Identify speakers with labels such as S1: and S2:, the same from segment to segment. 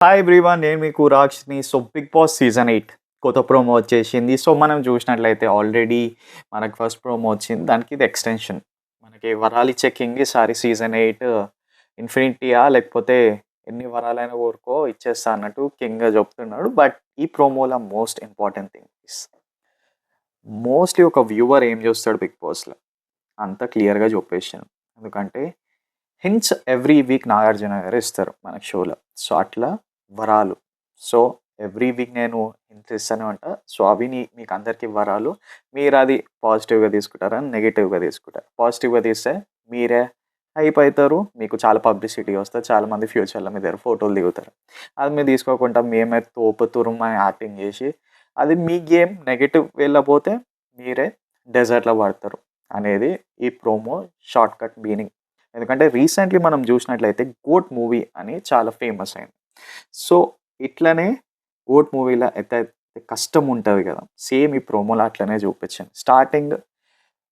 S1: Hi everyone, నేను మీకు రాక్షని. So big Boss season 8 కొత్త ప్రోమో వచ్చేసింది. సో మనం చూసినట్లయితే ఆల్రెడీ మనకు ఫస్ట్ ప్రోమో వచ్చింది, దానికి ఇది ఎక్స్టెన్షన్. మనకి వరాలు ఇచ్చే కింగ్ ఈసారి సీజన్ 8 ఇన్ఫినిటీయా లేకపోతే ఎన్ని వరాలైనా కోరుకో ఇచ్చేస్తా అన్నట్టు కింగ్ చెప్తున్నాడు. బట్ ఈ ప్రోమోలో most important thing is mostly ఒక వ్యూవర్ ఏం చూస్తాడు బిగ్ బాస్లో అంత క్లియర్గా చెప్పేసాను. ఎందుకంటే హింట్స్ ఎవ్రీ వీక్ నాగార్జున గారు ఇస్తారు మనకి షోలో. సో అట్లా వరాలు. సో ఎవ్రీ వీక్ నేను హింట్స్ ఇస్తానే ఉంటా. సో అవి మీకు అందరికీ వరాలు. మీరు అది పాజిటివ్గా తీసుకుంటారా, నెగిటివ్గా తీసుకుంటారు? పాజిటివ్గా తీస్తే మీరే హైప్ అవుతారు, మీకు చాలా పబ్లిసిటీ వస్తుంది, చాలామంది ఫ్యూచర్లో మీ దగ్గర ఫోటోలు దిగుతారు. అది మీరు తీసుకోకుండా మేమే తోపుతురం అని యాక్టింగ్ చేసి అది మీ గేమ్ నెగిటివ్ వెళ్ళబోతే మీరే డెజర్ట్లో పడతారు అనేది ఈ ప్రోమో షార్ట్ కట్ మీనింగ్. ఎందుకంటే రీసెంట్లీ మనం చూసినట్లయితే గోట్ మూవీ అని చాలా ఫేమస్ అయింది. సో ఇట్లనే గోట్ మూవీలో అయితే కష్టం ఉంటుంది కదా, సేమ్ ఈ ప్రోమోలో అట్లనే చూపించాను. స్టార్టింగ్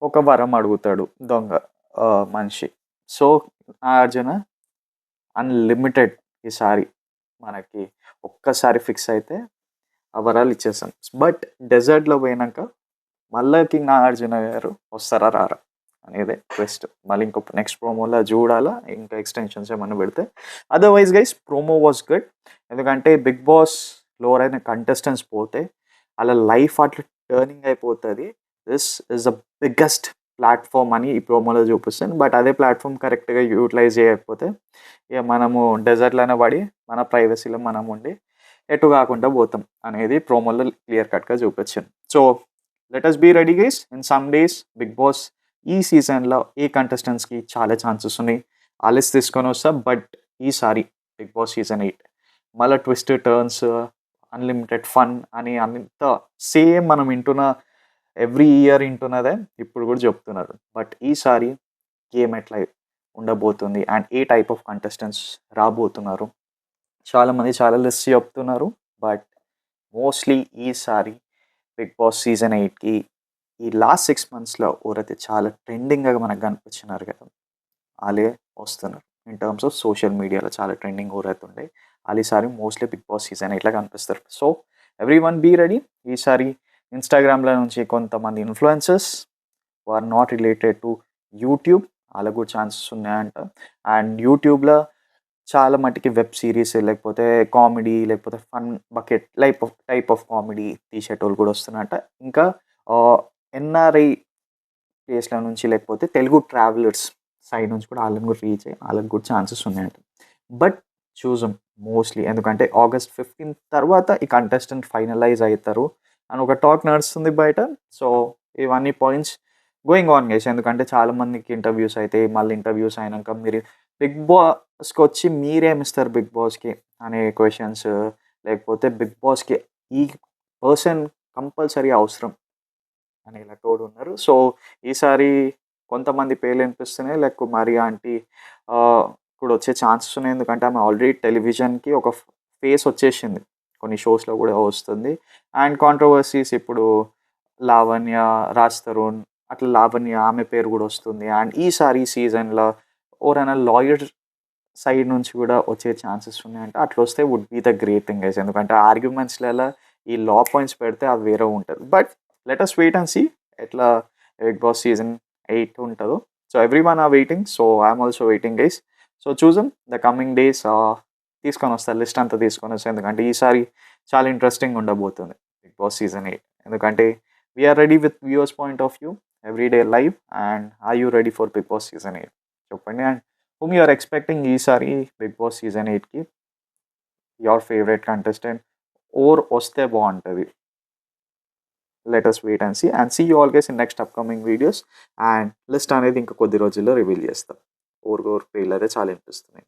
S1: ఒక వరం అడుగుతాడు దొంగ మనిషి. సో అర్జున అన్లిమిటెడ్ ఈసారి మనకి ఒక్కసారి ఫిక్స్ అయితే ఆ వరాలు ఇచ్చేస్తాం. బట్ డెజర్ట్లో పోయినాక మళ్ళీ కింగ్ నాగార్జున గారు వస్తారా రారా అనేది ట్విస్ట్. మళ్ళీ ఇంకో నెక్స్ట్ ప్రోమోలో చూడాలా, ఇంకా ఎక్స్టెన్షన్స్ ఏమన్నా పెడితే. Otherwise guys promo was good. ఎందుకంటే బిగ్ బాస్లో అయిన కంటెస్టెంట్స్ పోతే అలా లైఫ్ అట్లా టర్నింగ్ అయిపోతుంది. This is the biggest platform అని ఈ ప్రోమోలో చూపిస్తాను. బట్ అదే ప్లాట్ఫామ్ కరెక్ట్గా యూటిలైజ్ చేయకపోతే ఇక మనము డెజర్ట్లోనే పడి మన ప్రైవసీలో మనం ఉండి ఎటు కాకుండా పోతాం అనేది ప్రోమోలో క్లియర్ కట్గా చూపించాను. So let us be ready guys. In some days Bigg Boss ఈ సీజన్లో ఈ కంటెస్టెంట్స్కి చాలా ఛాన్సెస్ ఉన్నాయి. ఆ లిస్ట్ తీసుకొని వస్తా. బట్ ఈసారి బిగ్ బాస్ సీజన్ 8 మళ్ళీ ట్విస్ట్ టర్న్స్, అన్లిమిటెడ్ ఫన్ అని అంత సేమ్ మనం వింటున్న ఎవ్రీ ఇయర్ వింటున్నదే ఇప్పుడు కూడా చెప్తున్నారు. బట్ ఈసారి గేమ్ ఎట్లా ఉండబోతుంది and A type of contestants రాబోతున్నారు, చాలామంది చాలా లిస్ట్ చెప్తున్నారు. బట్ మోస్ట్లీ ఈసారి బిగ్ బాస్ సీజన్ 8కి ఈ లాస్ట్ 6 monthsలో ఎవరైతే చాలా ట్రెండింగ్గా మనకు కనిపించినారు కదా, వాళ్ళే వస్తున్నారు. ఇన్ టర్మ్స్ ఆఫ్ సోషల్ మీడియాలో చాలా ట్రెండింగ్ ఎవరైతే ఉండే వాళ్ళు ఈసారి మోస్ట్లీ బిగ్ బాస్ సీజన్ 8లో కనిపిస్తారు. So everyone be ready. ఈసారి ఇన్స్టాగ్రామ్లో నుంచి కొంతమంది influencers are not related to YouTube వాళ్ళకు కూడా ఛాన్సెస్ ఉన్నాయంట. అండ్ యూట్యూబ్లో చాలా మటుకి వెబ్ సిరీస్ లేకపోతే కామెడీ లేకపోతే fun bucket type of comedy తీసేటోళ్ళు కూడా వస్తున్నారట. ఇంకా ఎన్ఆర్ఐ ప్లేస్ల నుంచి లేకపోతే తెలుగు ట్రావెలర్స్ సైడ్ నుంచి కూడా వాళ్ళని కూడా రీచ్ అయ్యి వాళ్ళకి కూడా ఛాన్సెస్ ఉన్నాయంట. బట్ చూసాం మోస్ట్లీ, ఎందుకంటే August 15 తర్వాత ఈ కంటెస్టెంట్ ఫైనలైజ్ అవుతారు అని ఒక టాక్ నడుస్తుంది బయట. సో ఇవన్నీ పాయింట్స్ గోయింగ్ ఆన్ గైస్. ఎందుకంటే చాలామందికి ఇంటర్వ్యూస్ అయితే మళ్ళీ ఇంటర్వ్యూస్ అయినాక మీరు బిగ్ బాస్కి వచ్చి మీరేమిస్తారు బిగ్ బాస్కి అనే క్వశ్చన్స్, లేకపోతే బిగ్ బాస్కి ఈ పర్సన్ కంపల్సరీ అవసరం అనే ఇలా తోడు ఉన్నారు. సో ఈసారి కొంతమంది పేర్లు వినిపిస్తున్నాయి. లైక్ మరి ఆంటీ కూడా వచ్చే ఛాన్సెస్ ఉన్నాయి. ఎందుకంటే ఆమె ఆల్రెడీ టెలివిజన్కి ఒక ఫేస్ వచ్చేసింది, కొన్ని షోస్లో కూడా వస్తుంది. అండ్ కాంట్రవర్సీస్ ఇప్పుడు లావణ్య, రాజ్ తరుణ్, అట్లా లావణ్య ఆమె పేరు కూడా వస్తుంది. అండ్ ఈసారి సీజన్లో ఎవరైనా లాయర్ సైడ్ నుంచి కూడా వచ్చే ఛాన్సెస్ ఉన్నాయంటే అట్లా వస్తే would be the great thing guys. ఎందుకంటే ఆర్గ్యుమెంట్స్లలో ఈ లా పాయింట్స్ పెడితే అవి వేరే ఉంటుంది. But let us wait and see ఎట్లా బిగ్ బాస్ సీజన్ 8 ఉంటుందో. So everyone are waiting. So I'm also waiting guys. So చూసాం ద కమింగ్ డేస్ తీసుకొని వస్తారు, లిస్ట్ అంతా తీసుకొని వస్తాను. ఎందుకంటే ఈసారి చాలా ఇంట్రెస్టింగ్ ఉండబోతుంది బిగ్ బాస్ సీజన్ 8. ఎందుకంటే we are ready with viewers point of view everyday live. And are you ready for Bigg Boss season 8 చెప్పండి. And whom you are expecting ఈసారి బిగ్ బాస్ సీజన్ 8కి యువర్ ఫేవరెట్ కంటెస్టెంట్ ఓర్ వస్తే బాగుంటుంది. Let us wait and see you all guys in next upcoming videos. And list అనేది ఇంకా కొద్ది రోజుల్లో reveal చేస్తాం. ఓర్ పేర్లు అయితే చాలా అనిపిస్తున్నాయి.